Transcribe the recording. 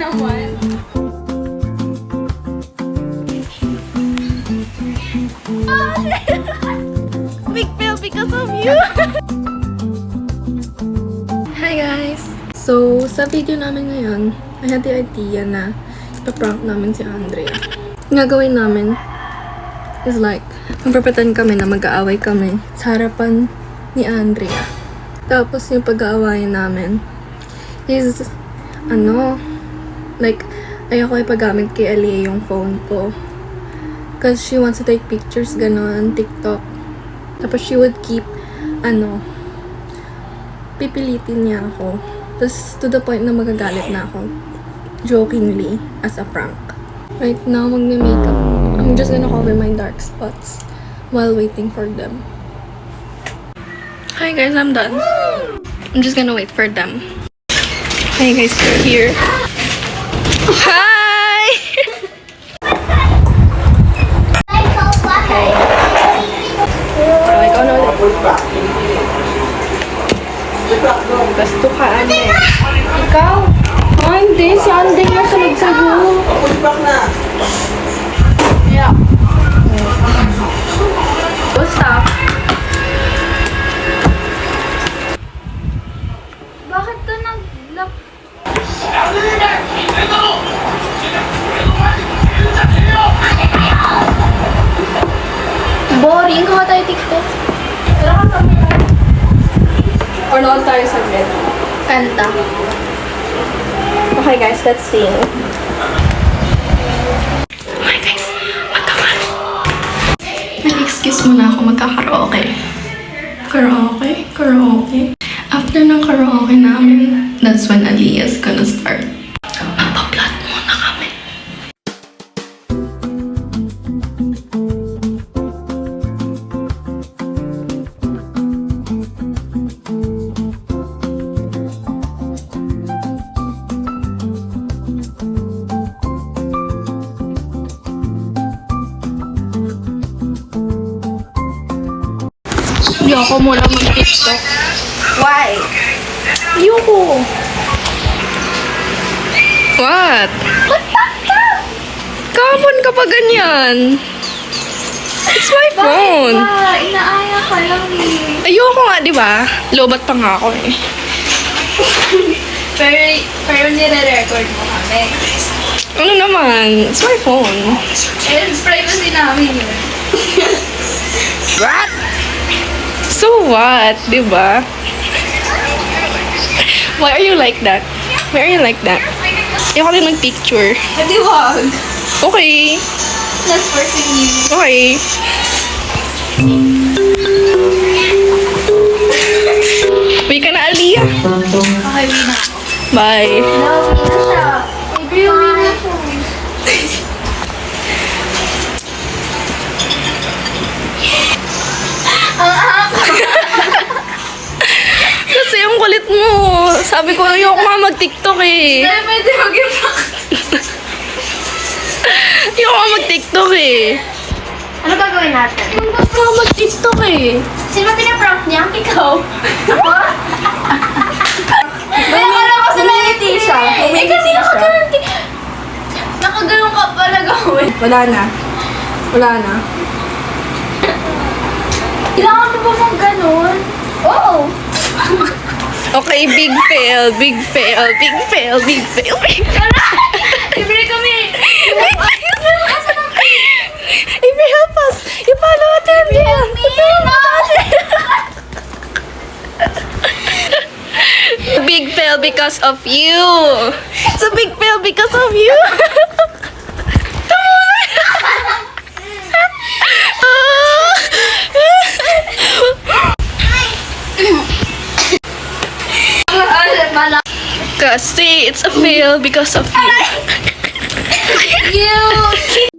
naman. Big fail because of you. Hi guys! So, sa video namin ngayon, I had the idea na ipaprank namin si Andrea. Ang gagawin namin is like, magpapretend kami na mag-aaway kami sa harapan ni Andrea. Tapos yung pag-aawayan namin is, like, ayoko ipagamit kay Aliyah yung phone ko. Because she wants to take pictures, gano'n, TikTok. Tapos she would keep, pipilitin niya ako. Tapos to the point na magagalit na ako. Jokingly, as a prank. Right now, magme-makeup. I'm just gonna cover my dark spots while waiting for them. Hi guys, I'm done. I'm just gonna wait for them. Hi guys, we're here. Hi! Ikaw na ulit. Gasto ka, ane. Ikaw? Oh, hindi. Si Andy na sunod-sago. Yeah. Basta. Bakit to nag-lock? Boring. Kuha tayo TikTok. Tara ka kami tayo. Or noon tayo saglit. Kanta. Okay guys, let's sing. Okay guys, magkakaro. Nag-excuse muna ako magkakaraoke. Karaoke. After ng karaoke namin, that's when Aliyah's gonna start. Magpa-plot muna kami. Hindi ako muna mag-TikTok. Why? Ayoko. What? Kapon ka pa ganyan? It's my phone. Bakit ba? Inaaya ka lang eh. Ayoko nga, di ba? Lobat pa nga ako eh. Pero nire-record mo kami. Ano naman? It's my phone. Eh, privacy namin yun. What? So what? Di ba? Why are you like that? Why are you like that? Ayoko din mag-picture. Hindi wag. Okay. Let's pursue you. Okay. Uwi ka na, Aliyah. Okay, win na. Bye. No, win na siya. Baby, win na siya. Kasi yung kulit mo. Sabi ko, ayoko nga mag-TikTok eh. Dahil pwede mag-impact. Ayoko nga mag-TikTok eh. Ano gagawin natin? Ayoko nga mag-TikTok eh. Sino ba pinaprank niya? Ikaw. Ako? Wala ko sa nangiti siya. Eh, kasi nakaganon ka pala gawin. Wala na. Wala na. Kailangan ko ba mong ganon? Oo. Okay, big fail, big fail, big fail, big fail, big fail. Libre kami. Big fail. If you help us, you follow us, Big fail because of you. It's a big fail because of you. Kasi it's a fail because of you. You.